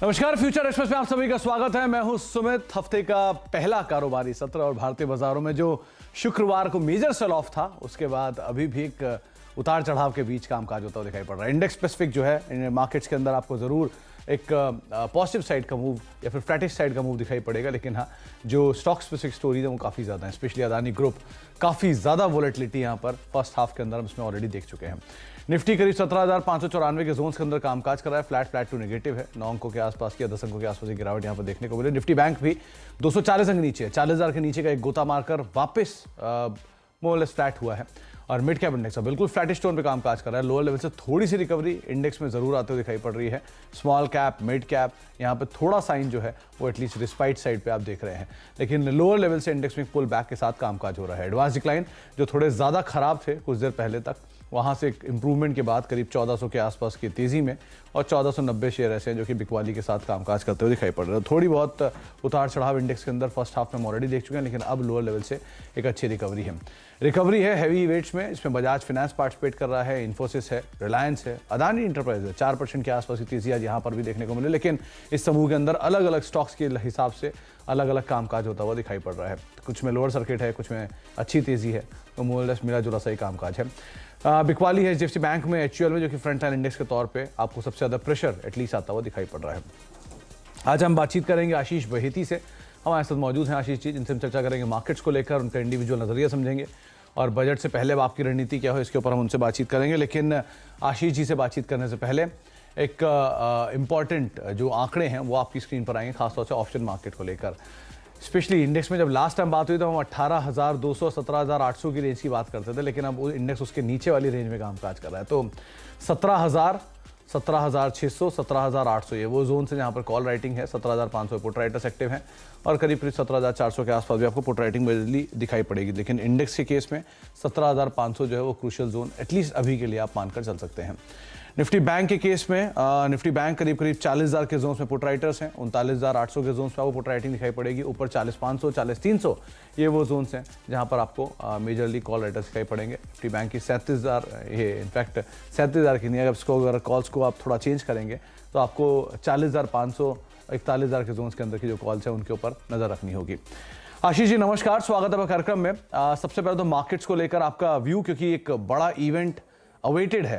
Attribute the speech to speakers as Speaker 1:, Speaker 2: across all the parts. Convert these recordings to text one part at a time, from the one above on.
Speaker 1: नमस्कार, future express में आप सभी का स्वागत है। मैं हूं सुमित। हफ्ते का पहला कारोबारी सत्र और भारतीय बाजारों में जो शुक्रवार को मेजर सेल ऑफ था, उसके बाद अभी भी एक उतार चढ़ाव के बीच कामकाज होता हुआ दिखाई पड़ रहा है। इंडेक्स स्पेसिफिक जो है इन मार्केट्स के अंदर आपको जरूर एक पॉजिटिव साइड का मूव या फिर फ्लैटिश साइड का मूव दिखाई पड़ेगा, लेकिन हाँ, जो स्टॉक स्पेसिफिक स्टोरीज है वो काफ़ी ज़्यादा है। स्पेशली अदानी ग्रुप, काफ़ी ज़्यादा वोलेटिलिटी यहाँ पर फर्स्ट हाफ के अंदर हम इसमें ऑलरेडी देख चुके हैं। निफ्टी करीब 17,594 के जोन्स के अंदर कामकाज कर रहा है। फ्लैट टू नेगेटिव है। 9 अंकों के आसपास की या 10 अंकों के आसपास की गिरावट यहाँ पर देखने को मिली। निफ्टी बैंक भी 240 अंक नीचे है। 40,000 के नीचे का एक गोता मारकर वापस मोरलेस फ्लैट हुआ है। और मिड कैप इंडेक्स बिल्कुल फ्लैटिश टोन पे कामकाज कर रहा है। लोअर लेवल से थोड़ी सी रिकवरी इंडेक्स में जरूर आते हुए दिखाई पड़ रही है। स्मॉल कैप, मिड कैप, यहाँ पे थोड़ा साइन जो है वो एटलीस्ट रिस्पाइट साइड पे आप देख रहे हैं, लेकिन लोअर लेवल से इंडेक्स में पुल बैक के साथ कामकाज हो रहा है। एडवांस डिक्लाइन जो थोड़े ज़्यादा खराब थे कुछ देर पहले तक, वहाँ से एक इंप्रूवमेंट के बाद करीब 1400 के आसपास की तेज़ी में और 1490 शेयर ऐसे हैं जो कि बिकवाली के साथ कामकाज करते हुए दिखाई पड़ रहे हैं। थोड़ी बहुत उतार चढ़ाव इंडेक्स के अंदर फर्स्ट हाफ में हम ऑलरेडी देख चुके हैं, लेकिन अब लोअर लेवल से एक अच्छी रिकवरी है हैवी वेट्स में। इसमें बजाज फाइनेंस पार्टिसिपेट कर रहा है, इन्फोसिस है, रिलायंस है, अदानी इंटरप्राइज है। 4% के आसपास की तेजी आज यहाँ पर भी देखने को मिले, लेकिन इस समूह के अंदर अलग अलग स्टॉक्स के हिसाब से अलग अलग कामकाज होता हुआ दिखाई पड़ रहा है। कुछ में लोअर सर्किट है, कुछ में अच्छी तेजी है, तो मोरलेस मिला जुला सा ही कामकाज है। बिकवाली है एचडीएफसी बैंक में, एचयूएल में, जो कि फ्रंट लाइन इंडेक्स के तौर पे आपको सबसे ज़्यादा प्रेशर एटलीस्ट आता हुआ दिखाई पड़ रहा है। आज हम बातचीत करेंगे आशीष बहेती से। हमारे साथ मौजूद हैं आशीष जी, जिनसे हम चर्चा करेंगे मार्केट्स को लेकर, उनका इंडिविजुअल नजरिया समझेंगे और बजट से पहले आपकी रणनीति क्या हो इसके ऊपर हम उनसे बातचीत करेंगे। लेकिन आशीष जी से बातचीत करने से पहले एक इम्पॉर्टेंट जो आंकड़े हैं वो आपकी स्क्रीन पर आएंगे, खासतौर से ऑप्शन मार्केट को लेकर। स्पेशली इंडेक्स में जब लास्ट टाइम बात हुई तो हम 18,200 17,800 की रेंज की बात करते थे, लेकिन अब इंडेक्स उसके नीचे वाली रेंज में कामकाज कर रहा है। तो 17,000, 17,600, 17,800 ये वो जोन से जहाँ पर कॉल राइटिंग है। 17,500 पुट राइटर्स एक्टिव हैं और करीब 17,400 के आसपास भी आपको पुट राइटिंग बदली दिखाई पड़ेगी। लेकिन इंडेक्स के केस में 17,500 जो है वो क्रूशियल जोन एटलीस्ट अभी के लिए आप मानकर चल सकते हैं। निफ्टी बैंक के केस में निफ्टी बैंक करीब 40,000 के जोन्स में पुट राइटर्स हैं। 39,800 के जोन्स में आपको पुट राइटिंग दिखाई पड़ेगी। ऊपर 40,500, 40,300 ये वो जोन्स हैं जहां पर आपको मेजरली कॉल राइटर्स दिखाई पड़ेंगे। निफ्टी बैंक की 37,000, ये इनफैक्ट 37,000 की नहीं, अगर कॉल्स को आप थोड़ा चेंज करेंगे तो आपको 40,500, 41,000 के जोन्स के अंदर की जो कॉल्स हैं उनके ऊपर नजर रखनी होगी। आशीष जी नमस्कार, स्वागत है कार्यक्रम में। सबसे पहले तो मार्केट्स को लेकर आपका व्यू, क्योंकि एक बड़ा इवेंट अवेटेड है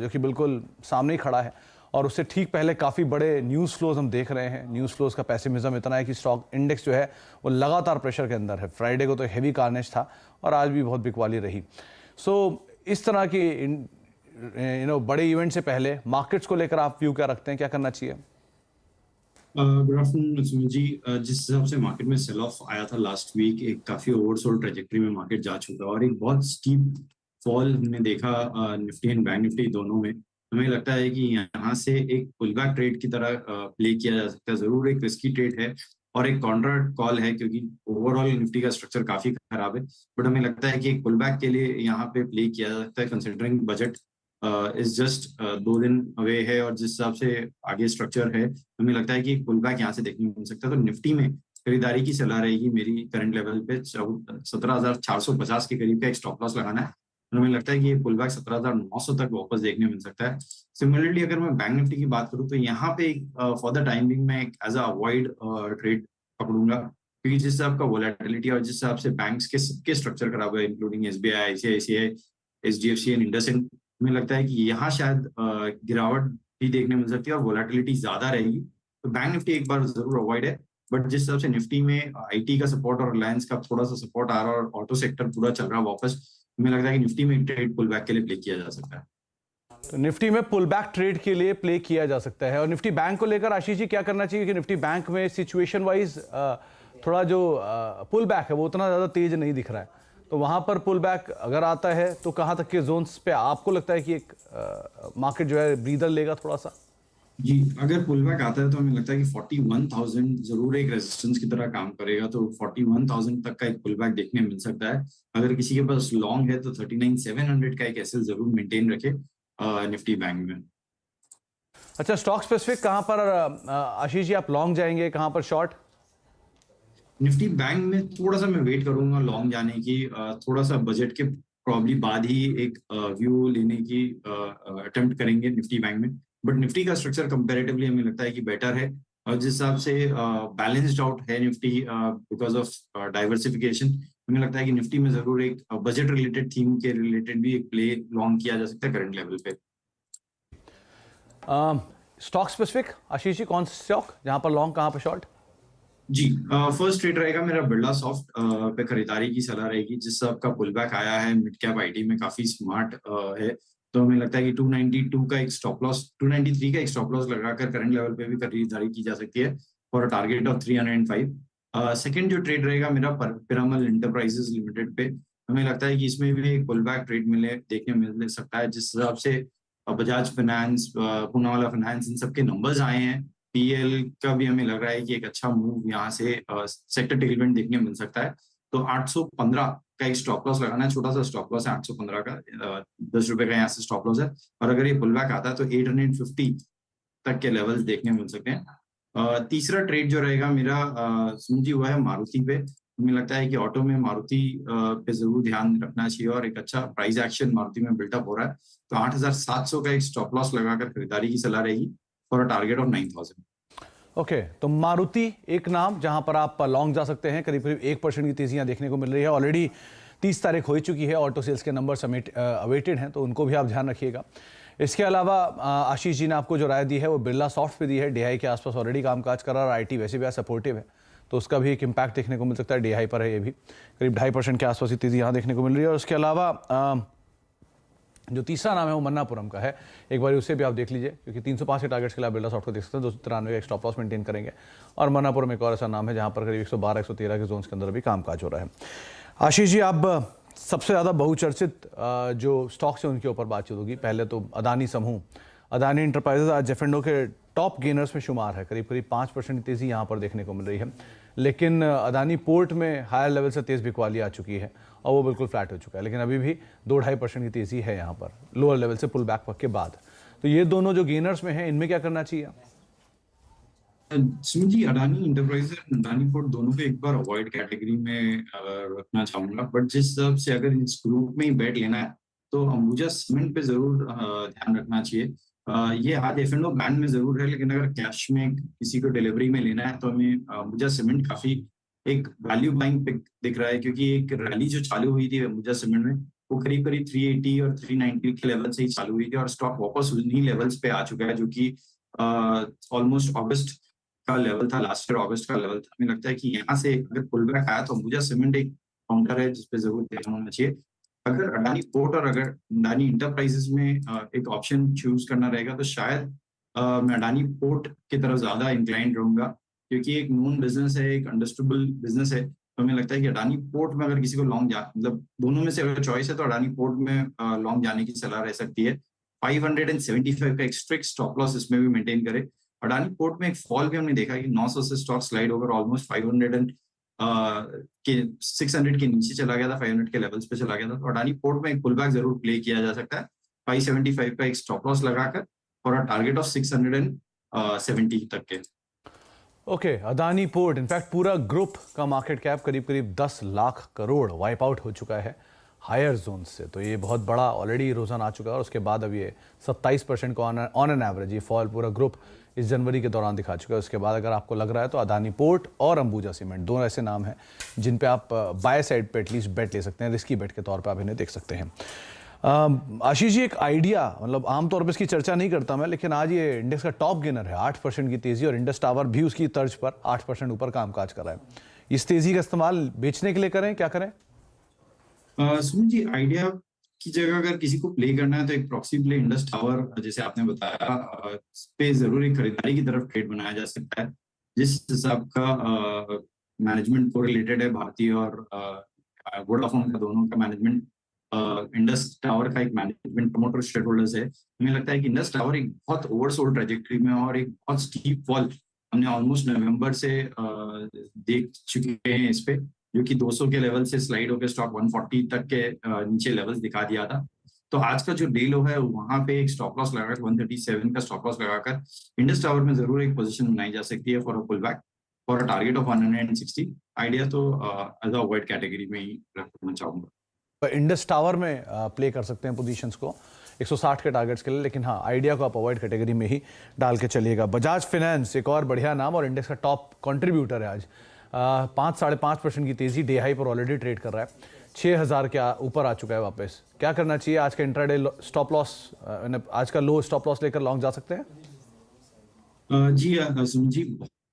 Speaker 1: जो कि बिल्कुल सामने ही खड़ा है और उससे ठीक पहले काफ़ी बड़े न्यूज़ फ्लोज हम देख रहे हैं। न्यूज़ फ्लोज का पेसिमिज्म इतना है कि स्टॉक इंडेक्स जो है वो लगातार प्रेशर के अंदर है। फ्राइडे को तो हेवी कार्नेज था और आज भी बहुत बिकवाली रही। इस तरह की बड़े इवेंट से पहले मार्केट्स को लेकर आप व्यू क्या रखते हैं, क्या करना चाहिए?
Speaker 2: Good afternoon Sumit ji. जिस हिसाब से मार्केट में सेल ऑफ आया था लास्ट वीक, एक काफी ओवरसोल्ड ट्रेजेक्टरी में मार्केट जा चुका है और एक बहुत स्टीप फॉल हमने देखा निफ्टी एंड बैंक निफ्टी दोनों में। हमें लगता है कि यहाँ से एक पुलबैक ट्रेड की तरह प्ले किया जा सकता है। जरूर एक रिस्की ट्रेड है और एक कॉन्ट्रा कॉल है, क्योंकि ओवरऑल निफ्टी का स्ट्रक्चर काफी खराब है। बट हमें लगता है कि एक पुलबैक के लिए यहाँ पे प्ले किया जा सकता है, कंसिडरिंग बजट इज जस्ट 2 दिन अवे है और जिस हिसाब से आगे स्ट्रक्चर है, हमें लगता है कि एक पुलबैक यहाँ से देखने को मिल सकता है। तो निफ्टी में खरीदारी की सलाह रहेगी मेरी करंट लेवल पे 17,450 के करीब का एक स्टॉप लॉस लगाना है। हमें लगता है कि ये पुलबैक 17,900 तक वापस देखने मिल सकता है। सिमिलरली अगर मैं बैंक निफ्टी की बात करूं तो यहाँ पे फॉर द टाइम बिंग मैं एज अ अवॉइड ट्रेड पकड़ूंगा, क्योंकि जिस हिसाब का वोलेटिलिटी और जिस हिसाब से बैंक्स के सबके स्ट्रक्चर खराब है, including SBI, ICICI, HDFC and IndusInd, हमें लगता है कि यहाँ शायद गिरावट भी देखने मिल सकती है और वोलेटिलिटी ज्यादा रहेगी। तो बैंक निफ्टी एक बार जरूर अवॉइड है। बट जिस हिसाब से निफ्टी में आईटी का सपोर्ट और रिलायंस का थोड़ा सा सपोर्ट आ रहा है और ऑटो सेक्टर पूरा चल रहा है वापस, हमें लगता है कि निफ्टी में ट्रेड पुल बैक के लिए प्ले किया जा सकता है।
Speaker 1: तो निफ्टी में पुल बैक ट्रेड के लिए प्ले किया जा सकता है। और निफ्टी बैंक को लेकर आशीष जी क्या करना चाहिए कि निफ्टी बैंक में सिचुएशन वाइज थोड़ा जो पुल बैक है वो उतना ज़्यादा तेज नहीं दिख रहा है, तो वहां पर पुल बैक अगर आता है तो कहां तक के जोन्स पे आपको लगता है कि एक मार्केट जो है ब्रीदर लेगा थोड़ा सा?
Speaker 2: जी, अगर पुल बैक आता है तो हमें लगता है कि 41,000 जरूर एक रेजिस्टेंस की तरह काम करेगा। तो 41,000 तक का एक पुल बैक देखने मिल सकता है। अगर किसी के पास लॉन्ग है तो 39,700 का एक एसएल जरूर मेंटेन रखे निफ्टी बैंक में।
Speaker 1: अच्छा, स्टॉक स्पेसिफिक कहां पर आशीष जी आप लॉन्ग जाएंगे, कहां पर शॉर्ट?
Speaker 2: निफ्टी बैंक में थोड़ा सा मैं वेट करूंगा लॉन्ग जाने की। थोड़ा सा बजट के प्रॉब्ली बाद ही एक व्यू लेने की अटेम्प्ट करेंगे निफ्टी बैंक में। बट निफ्टी का स्ट्रक्चर कंपैरेटिवली हमें लगता है कि बेटर है, और जिस हिसाब से बैलेंस्ड आउट है निफ्टी बिकॉज ऑफ डाइवर्सिफिकेशन, हमें लगता है कि निफ्टी में जरूर एक बजट रिलेटेड थीम के रिलेटेड भी एक प्ले लॉन्ग किया जा सकता है करंट लेवल पे।
Speaker 1: स्टॉक स्पेसिफिक आशीष जी, कौन सा स्टॉक, जहां पर लॉन्ग कहां पर शॉर्ट?
Speaker 2: जी, फर्स्ट ट्रेड रहेगा मेरा बिरला सॉफ्ट पे खरीदारी की सलाह रहेगी। जिस हिसाब का पुल बैक आया है मिड कैप आईटी में काफी स्मार्ट है, तो हमें लगता है कि 292 का एक स्टॉप लॉस, 293 का एक स्टॉप लॉस लगाकर करंट लेवल पे भी खरीदारी की जा सकती है for a target of 305। Second जो ट्रेड रहेगा मेरा पिरामल इंटरप्राइजेज लिमिटेड पे, हमें लगता है कि इसमें भी एक पुल बैक ट्रेड देखने मिल सकता है। जिस हिसाब से बजाज फाइनेंस, पूनावाला फाइनेंस, इन सबके नंबर्स आए हैं, पीएल का भी हमें लग रहा है कि एक अच्छा मूव यहाँ से सेक्टर टेलमेंट देखने मिल सकता है। तो 815 का एक स्टॉप लॉस लगाना है, छोटा सा स्टॉप लॉस है 815 का, 10 रुपए का यहाँ से स्टॉप लॉस है। और अगर ये पुल बैक आता है तो 850 तक के लेवल्स देखने मिल सकते हैं। तीसरा ट्रेड जो रहेगा मेरा सुनिजी हुआ है मारुति पे। हमें लगता है कि ऑटो में मारुति पे जरूर ध्यान रखना चाहिए, और एक अच्छा प्राइस एक्शन मारुति में बिल्टअप हो रहा है, तो 8700 का एक स्टॉप लॉस लगाकर खरीदारी की सलाह रहेगी for a target of 9000।
Speaker 1: Okay, तो मारुति एक नाम जहां पर आप लॉन्ग जा सकते हैं। करीब करीब 1% की तेजियां देखने को मिल रही है। ऑलरेडी 30 तारीख हो चुकी है, ऑटो सेल्स के नंबर अवेटेड हैं, तो उनको भी आप ध्यान रखिएगा। इसके अलावा आशीष जी ने आपको जो राय दी है वो बिरला सॉफ्ट पे दी है। डीआई के आसपास ऑलरेडी कामकाज कर रहा है और आईटी वैसे भी सपोर्टिव है, तो उसका भी एक इम्पैक्ट देखने को मिल सकता है। डीआई पर है ये भी, करीब 2.5% के आसपास ही तेजी यहाँ देखने को मिल रही है। और उसके अलावा जो तीसरा नाम है वो मन्नापुरम का है। एक बार उसे भी आप देख लीजिए, क्योंकि 305 के टारगेट्स के लिए आप बिरला सॉफ्ट को देख सकते हैं। 293 का एक स्टॉप लॉस मेंटेन करेंगे। और मन्नापुरम एक और ऐसा नाम है जहां पर करीब 112-113 के जोन्स के अंदर भी कामकाज हो रहा है। आशीष जी, आप सबसे ज़्यादा बहुचर्चित जो स्टॉक्स हैं उनके ऊपर बातचीत होगी। पहले तो अदानी समूह, अदानी इंटरप्राइजेज आज जेफेंडो के टॉप गेनर्स में शुमार है। करीब करीब 5% की तेज़ी यहाँ पर देखने को मिल रही है। लेकिन अदानी पोर्ट में हायर लेवल से तेज़ बिकवाली आ चुकी है और वो बिल्कुल फ्लैट हो चुका है। लेकिन अभी भी 2-2.5% की तेज़ी है यहाँ पर लोअर लेवल से पुल बैक के बाद। तो ये दोनों जो गेनर्स में हैं, इनमें क्या करना चाहिए?
Speaker 2: सुमित जी, अडानी इंटरप्राइजेज और अडानी पोर्ट दोनों को एक बार अवॉइड कैटेगरी में रखना चाहूंगा। बट जिस हिसाब से अगर इस ग्रुप में ही बैट लेना है तो अंबुजा सीमेंट पे जरूर ध्यान रखना चाहिए। ये आज F&O बैंड में जरूर है, लेकिन अगर कैश में किसी को डिलीवरी में लेना है तो हमें अंबुजा सीमेंट काफी एक वैल्यू बाइंग पिक दिख रहा है, क्योंकि एक रैली जो चालू हुई थी अंबुजा सीमेंट में वो करीब करीब 380 और 390 के लेवल से ही चालू हुई थी, और स्टॉक वापस उन्हीं लेवल्स पे आ चुका है जो कि ऑलमोस्ट अगस्त का लेवल था, लास्ट ईयर अगस्त का लेवल था। हमें लगता है कि यहाँ से अगर पुल बैक आया तो अंबुजा सीमेंट एक काउंटर है जिसपे जरूर ध्यान होना चाहिए। अगर अडानी पोर्ट और अगर अडानी इंटरप्राइजेज में एक ऑप्शन चूज करना रहेगा तो शायद मैं अडानी पोर्ट की तरफ ज्यादा इंक्लाइंड रहूंगा, क्योंकि एक नोन बिजनेस है, एक अंडरस्टूडेबल बिजनेस है। तो हमें लगता है कि अडानी पोर्ट में अगर किसी को लॉन्ग मतलब दोनों में से अगर चॉइस है तो अडानी पोर्ट में लॉन्ग जाने की सलाह रह सकती है। 575 का एक स्ट्रिक्ट स्टॉप लॉस इसमें भी मेंटेन करे। अडानी पोर्ट में एक फॉल भी हमने देखा कि 900 से स्टॉक स्लाइड होकर ऑलमोस्ट 500 के 600 के नीचे चला गया था, 500 के लेवल्स पे चला गया था। तो अडानी पोर्ट में एक पुल बैक जरूर प्ले किया जा सकता है 575 का एक स्टॉप लॉस लगाकर और टारगेट ऑफ 670 तक के।
Speaker 1: ओके, अदानी पोर्ट, इनफैक्ट पूरा ग्रुप का मार्केट कैप करीब करीब 10 लाख करोड़ वाइप आउट हो चुका है हायर जोन से। तो ये बहुत बड़ा ऑलरेडी इरोजन आ चुका है और उसके बाद अब ये 27% को ऑन एन एवरेज ये फॉल पूरा ग्रुप इस जनवरी के दौरान दिखा चुका है। उसके बाद अगर आपको लग रहा है तो अदानी पोर्ट और अंबुजा सीमेंट दोनों ऐसे नाम हैं जिन पे आप बाय साइड पे एटलीस्ट बेट ले सकते हैं, रिस्की बेट के तौर पे आप इन्हें देख सकते हैं। आशीष जी, एक आइडिया, मतलब आमतौर पर इसकी चर्चा नहीं करता मैं, लेकिन आज ये इंडेक्स का टॉप गेनर है, 8% की तेजी, और इंडस टावर भी उसकी तर्ज पर 8% ऊपर कामकाज कर रहा है। इस तेजी का इस्तेमाल बेचने के लिए करें, क्या करें?
Speaker 2: सुमित जी, आइडिया की जगह अगर किसी को प्ले करना है तो एक प्रॉक्सी प्ले इंडस टावर जैसे आपने बताया पे जरूर एक खरीदारी की तरफ ट्रेड बनाया जा सकता है। जिस हिसाब का मैनेजमेंट को रिलेटेड है भारतीय और वोडाफोन का, दोनों का मैनेजमेंट, इंडस टावर का एक मैनेजमेंट प्रमोटर शेयर होल्डर्स है। हमें लगता है कि इंडस टावर एक बहुत ओवरसोल्ड ट्रेजेक्टरी में और एक बहुत स्टीप फॉल हमने ऑलमोस्ट नवंबर से देख चुके हैं इस पे, जो कि 200 के लेवल से स्लाइड होकर स्टॉक 140 तक के नीचे लेवल्स दिखा दिया था। तो आज का जो डे लो है वहां पे एक स्टॉप लॉस लगाकर 137 का स्टॉप लॉस लगाकर इंडस टावर में जरूर एक पोजीशन बनाई जा सकती है for a pull back for a target of 160। Idea तो एज अ अवॉइड कैटेगरी में ही रखना चाहूंगा।
Speaker 1: इंडस टावर में प्ले कर सकते हैं पोजीशंस को। 160 के टारगेट्स के लिए, लेकिन हाँ आइडिया को आप अवॉइड कैटेगरी में ही डाल के चलिएगा। बजाज फाइनेंस एक और बढ़िया नाम और इंडेक्स का टॉप कंट्रीब्यूटर है आज। 5-5.5% की तेजी डे हाई पर ऑलरेडी ट्रेड कर रहा है, 6000 के ऊपर आ चुका है वापस। क्या करना चाहिए आज का इंट्राडे स्टॉप लॉस, आज का लो स्टॉप लॉस लेकर लॉन्ग जा सकते हैं?
Speaker 2: जी सुमित जी,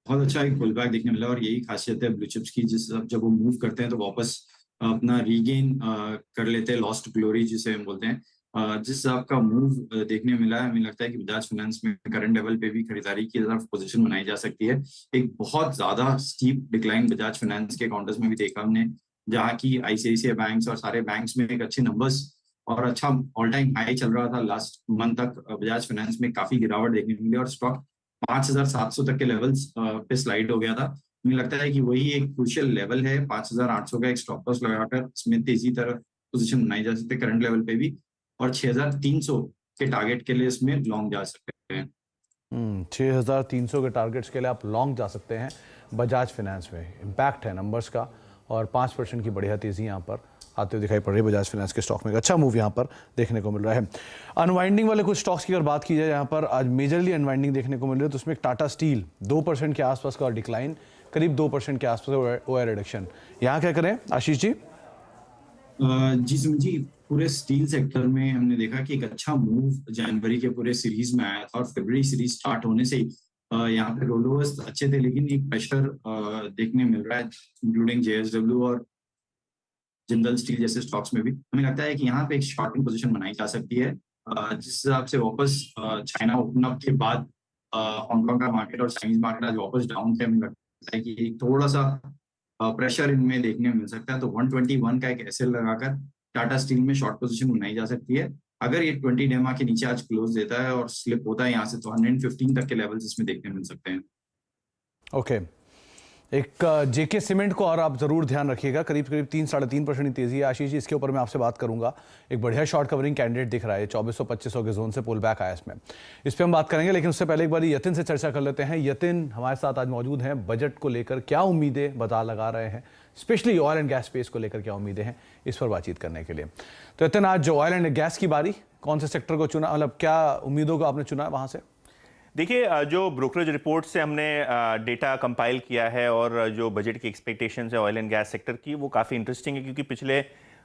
Speaker 2: बहुत अच्छा एक पुल बैक देखने मिला और यही खासियत है ब्लू चिप्स की, जिस जब वो मूव करते हैं तो वापस अपना रीगेन कर लेते हैं, लॉस्ट ग्लोरी जिसे हम बोलते हैं। जिस हिसाब का मूव देखने मिला है, हमें लगता है कि बजाज फाइनेंस में करंट लेवल पे भी खरीदारी की तरफ पोजीशन बनाई जा सकती है। एक बहुत ज्यादा स्टीप डिक्लाइन बजाज फाइनेंस के काउंटर्स में भी देखा हमने, जहाँ की आईसीआईसीआई बैंक्स और सारे बैंक्स में एक अच्छे नंबर्स और अच्छा ऑल टाइम हाई चल रहा था लास्ट मंथ तक। बजाज फाइनेंस में काफी गिरावट देखने मिली और स्टॉक 5700 तक के लेवल्स पे स्लाइड हो गया था। मुझे लगता है कि वही एक क्रूशियल लेवल है, 5800 का एक स्टॉप लॉस लगाकर इसमें तेजी तरफ पोजीशन बनाई जा सकती है करंट लेवल पे भी, और 6300 के टारगेट के लिए इसमें लॉन्ग जा सकते हैं।
Speaker 1: 6300 के टारगेट्स के लिए आप लॉन्ग जा सकते हैं बजाज फाइनेंस में। इम्पैक्ट है नंबर्स का और 5% की बढ़िया तेजी यहाँ पर आते हुए दिखाई पड़ रही है बजाज फाइनेंस के स्टॉक में। एक अच्छा मूव यहाँ पर देखने को मिल रहा है। अनवाइंडिंग वाले कुछ स्टॉक्स की अगर बात की जाए, यहाँ पर आज मेजरली अनवाइंडिंग देखने को मिल रही है, तो उसमें टाटा स्टील 2% के आसपास का डिक्लाइन, करीब 2% के आसपास ओआर रिडक्शन। यहाँ क्या करें आशीष जी?
Speaker 2: जी सुमित जी, पूरे स्टील सेक्टर में हमने देखा कि एक अच्छा मूव जनवरी के पूरे सीरीज में आया था और फरवरी सीरीज स्टार्ट होने से यहाँ पे रोलोवर्स अच्छे थे, लेकिन एक प्रेशर देखने मिल रहा है इंक्लूडिंग जेएसडब्ल्यू और जिंदल स्टील जैसे स्टॉक्स में भी। हमें लगता है कि यहाँ पे एक शॉर्टिंग पोजीशन बनाई जा सकती है, जिस हिसाब से वापस चाइना ओपन अप के बाद हांगकांग का मार्केट और चाइनीज मार्केट आज वापस डाउन थे। हमें लगता है कि थोड़ा सा प्रेशर इनमें देखने मिल सकता है, तो 121 का एक एसएल लगाकर टाटा स्टील में शॉर्ट पोजीशन बनाई जा सकती है। अगर ये 20 डेमा के नीचे आज क्लोज देता है और स्लिप होता है यहाँ से, तो 115 तक के लेवल्स इसमें देखने मिल सकते हैं।
Speaker 1: ओके, एक जेके सीमेंट को और आप जरूर ध्यान रखिएगा, करीब 3-3.5% की तेजी है। आशीष जी, इसके ऊपर मैं आपसे बात करूंगा। एक बढ़िया शॉर्ट कवरिंग कैंडिडेट दिख रहा है, 2400-2500 के जोन से पुल बैक आया इसमें, इस पर हम बात करेंगे। लेकिन उससे पहले एक बार यतिन से चर्चा कर लेते हैं। यतिन हमारे साथ आज मौजूद हैं। बजट को लेकर क्या उम्मीदें बाजार लगा रहे हैं, specially oil and gas space को लेकर क्या उम्मीदें हैं, इस पर बातचीत करने के लिए। तो यतिन, आज जो ऑयल एंड गैस की बारी, कौन से सेक्टर को चुना, मतलब क्या उम्मीदों को आपने चुना वहां से?
Speaker 3: देखिए, जो ब्रोकरेज रिपोर्ट से हमने डेटा कंपाइल किया है और जो बजट की एक्सपेक्टेशंस है ऑयल एंड गैस सेक्टर की, वो काफ़ी इंटरेस्टिंग है, क्योंकि पिछले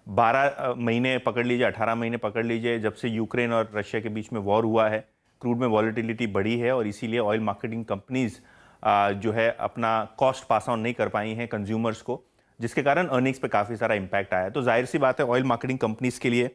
Speaker 3: 12 महीने पकड़ लीजिए, 18 महीने पकड़ लीजिए, जब से यूक्रेन और रशिया के बीच में वॉर हुआ है, क्रूड में वॉलेटिलिटी बढ़ी है और इसीलिए ऑयल मार्केटिंग कंपनीज जो है अपना कॉस्ट पास ऑन नहीं कर पाई हैं कंज्यूमर्स को, जिसके कारण अर्निंग्स पे काफ़ी सारा इम्पैक्ट आया। तो जाहिर सी बात है, ऑयल मार्केटिंग कंपनीज के लिए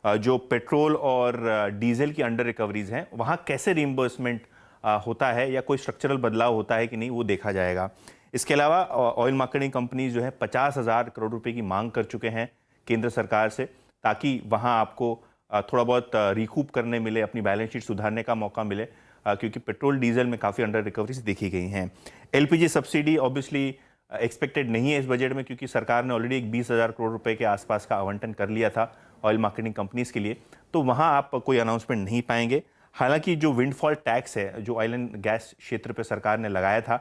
Speaker 3: जो पेट्रोल और डीजल की अंडर रिकवरीज हैं, वहाँ कैसे रीइंबर्समेंट होता है या कोई स्ट्रक्चरल बदलाव होता है कि नहीं, वो देखा जाएगा। इसके अलावा ऑयल मार्केटिंग कंपनीज जो है 50,000 करोड़ रुपए की मांग कर चुके हैं केंद्र सरकार से, ताकि वहाँ आपको थोड़ा बहुत रिकूप करने मिले, अपनी बैलेंस शीट सुधारने का मौका मिले, क्योंकि पेट्रोल डीजल में काफ़ी अंडर रिकवरीज देखी गई हैं। एलपीजी सब्सिडी ऑब्वियसली एक्सपेक्टेड नहीं है इस बजट में, क्योंकि सरकार ने ऑलरेडी एक 20,000 करोड़ रुपए के आसपास का आवंटन कर लिया था ऑयल मार्केटिंग कंपनीज के लिए, तो वहाँ आप कोई अनाउंसमेंट नहीं पाएंगे। हालांकि जो विंडफॉल टैक्स है, जो ऑयल एंड गैस क्षेत्र पे सरकार ने लगाया था,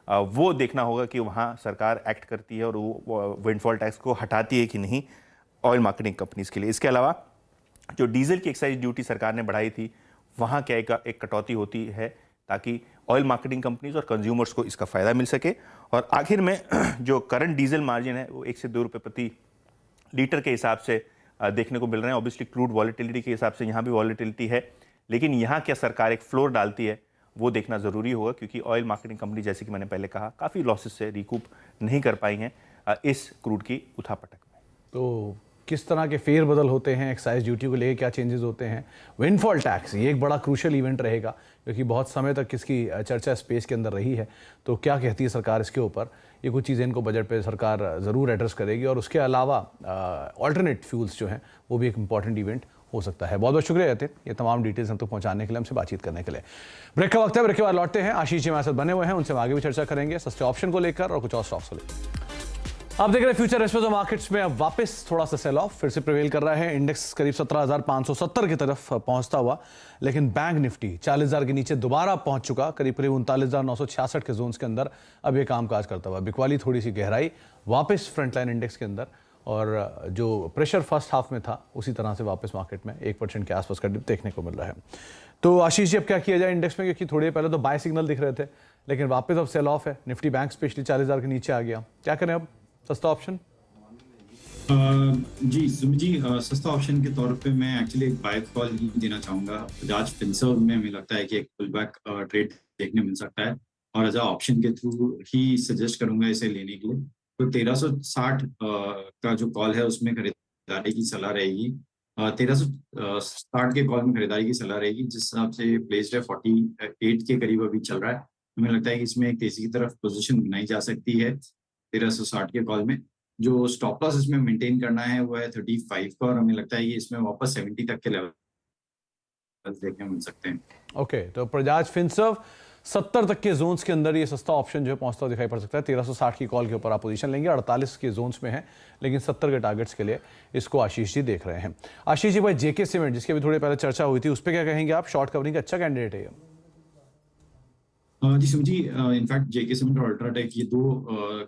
Speaker 3: वो देखना होगा कि वहाँ सरकार एक्ट करती है और वो विंडफॉल टैक्स को हटाती है कि नहीं ऑयल मार्केटिंग कंपनीज के लिए। इसके अलावा जो डीजल की एक्साइज ड्यूटी सरकार ने बढ़ाई थी, वहाँ क्या एक कटौती होती है, ताकि ऑयल मार्केटिंग कंपनीज और कंज्यूमर्स को इसका फ़ायदा मिल सके। और आखिर में जो करंट डीजल मार्जिन है, वो 1 से 2 रुपये प्रति लीटर के हिसाब से देखने को मिल रहे हैं। ऑब्वियसली क्रूड वॉलेटिलिटी के हिसाब से यहाँ भी वॉलेटिलिटी है, लेकिन यहाँ क्या सरकार एक फ्लोर डालती है, वो देखना ज़रूरी होगा, क्योंकि ऑयल मार्केटिंग कंपनी, जैसे कि मैंने पहले कहा, काफ़ी लॉसेस से रिकूप नहीं कर पाई हैं इस क्रूड की उठापटक में।
Speaker 1: तो किस तरह के फेर बदल होते हैं, एक्साइज ड्यूटी को लेकर क्या चेंजेस होते हैं, विंडफॉल टैक्स, ये एक बड़ा क्रूशियल इवेंट रहेगा, क्योंकि बहुत समय तक इसकी चर्चा स्पेस के अंदर रही है। तो क्या कहती है सरकार इसके ऊपर, ये कुछ चीज़ें इनको बजट पे सरकार ज़रूर एड्रेस करेगी। और उसके अलावा ऑल्टरनेट फ्यूल्स जो हैं, वो भी एक इंपॉर्टेंट इवेंट हो सकता है। बहुत बहुत शुक्रिया यतिन, ये तमाम डिटेल्स हम तक पहुंचाने के लिए, हमसे बातचीत करने के लिए। ब्रेक का वक्त है, ब्रेक के बाद लौटते हैं। आशीष जी हमारे साथ बने हुए हैं, उनसे हम आगे भी चर्चा करेंगे सस्ते ऑप्शन को लेकर और कुछ और स्टॉक्स को लेकर। आप देख रहे हैं फ्यूचर एक्सपोजर मार्केट्स में अब वापस थोड़ा सा सेल ऑफ फिर से प्रिवेल कर रहा है। इंडेक्स करीब 17,570 की तरफ पहुंचता हुआ, लेकिन बैंक निफ्टी 40,000 के नीचे दोबारा पहुंच चुका, करीब 39,966 के जोन्स के अंदर अब ये कामकाज करता हुआ। बिकवाली थोड़ी सी गहराई वापस फ्रंटलाइन इंडेक्स के अंदर, और जो प्रेशर फर्स्ट हाफ में था उसी तरह से वापस मार्केट में 1% के आसपास का डिप देखने को मिल रहा है। तो आशीष जी, अब क्या किया जाए इंडेक्स में, क्योंकि थोड़ी देर पहले तो बाय सिग्नल दिख रहे थे लेकिन वापस अब सेल ऑफ है, निफ्टी बैंक स्पेशली 40,000 के नीचे आ गया, क्या करें अब? सस्ता ऑप्शन?
Speaker 2: जी सुमित जी, सस्ता ऑप्शन के तौर पे मैं एक्चुअली एक बाय कॉल ही देना चाहूंगा। बजाज फिनसर्व में हमें लगता है कि एक पुल बैक ट्रेड देखने मिल सकता है और एज ऑप्शन के थ्रू ही सजेस्ट करूंगा इसे लेने के लिए। तो 1360 का जो कॉल है उसमें खरीदारी की सलाह रहेगी। 1360 के कॉल में खरीदारी की सलाह रहेगी, जिस हिसाब से प्लेस्ड है 48 के करीब अभी चल रहा है। हमें लगता है कि इसमें एक तेजी की तरफ पोजीशन बनाई जा सकती है 1360 के कॉल में। जो स्टॉप लॉस इसमें मेंटेन करना है वो है 35 का, और हमें लगता है कि इसमें वापस 70 तक के लेवल देखने मिल सकते हैं।
Speaker 1: ओके, तो बजाज फिनसर्व 70 तक के जोन्स के अंदर ये सस्ता ऑप्शन जो है पहुंचता हुआ दिखाई पड़ सकता है। 1360 की कॉल के ऊपर आप पोजीशन लेंगे, 48 के जोन्स में है, लेकिन 70 के टारगेट्स के लिए इसको आशीष जी देख रहे हैं। आशीष जी, भाई जेके सीमेंट जिसकी अभी थोड़ी पहले चर्चा हुई थी, उस पर क्या कहेंगे आप? शॉर्ट कवरिंग का अच्छा कैंडिडेट है ये?
Speaker 2: जी सुमित जी, इनफैक्ट जेके सीमेंट और अल्ट्राटेक ये दो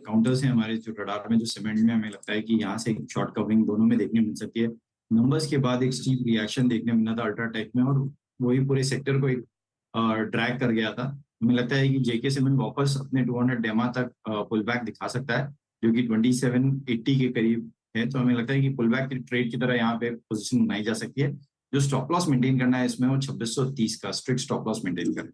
Speaker 2: काउंटर्स हैं हमारे जो रडार में, जो सीमेंट में हमें लगता है कि यहाँ से शॉर्ट कवरिंग दोनों में देखने मिल सकती है। नंबर्स के बाद एक स्टीप रिएक्शन देखने मिला था अल्ट्राटेक में, और वही पूरे सेक्टर को एक ड्रैग कर गया था। हमें लगता है कि जेके सीमेंट वापस अपने 200 डेमा तक पुल बैक दिखा सकता है, जो कि 2780 के करीब है। तो हमें लगता है कि पुल बैक की ट्रेड की तरह यहाँ पे पोजीशन बनाई जा सकती है। जो स्टॉप लॉस मेंटेन करना है इसमें वो 2630 का स्ट्रिक्ट स्टॉप लॉस मेंटेन करें।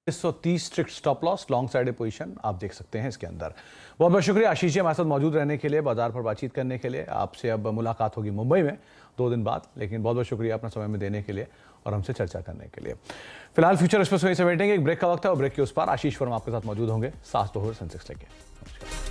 Speaker 1: 130 strict stop loss, long side position आप देख सकते हैं इसके अंदर। बहुत बहुत शुक्रिया आशीष जी हमारे साथ मौजूद रहने के लिए, बाजार पर बातचीत करने के लिए। आपसे अब मुलाकात होगी मुंबई में 2 दिन बाद, लेकिन बहुत बहुत शुक्रिया अपना समय में देने के लिए और हमसे चर्चा करने के लिए। फिलहाल फ्यूचर एक्सप्रेस वहीं से बैठेंगे, एक ब्रेक का वक्त है और ब्रेक के उस पार आशीष वर्मा आपके साथ मौजूद होंगे 7 सेंसेक्स लेके। नमस्कार।